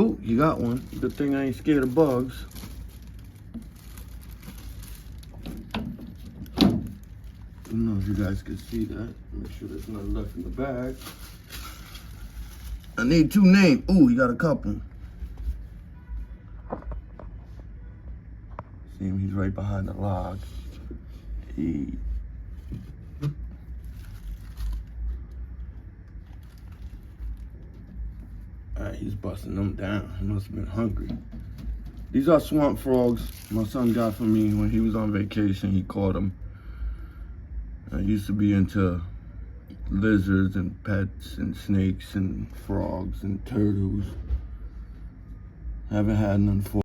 Oh, you got one. Good thing I ain't scared of bugs. I don't know if you guys can see that. Make sure there's nothing left in the bag. I need 2 names. Ooh, you got a couple. See him, he's right behind the log. Alright, he's busting them down. He must have been hungry. These are swamp frogs my son got for me when he was on vacation. He caught them. I used to be into lizards and pets and snakes and frogs and turtles. Haven't had none for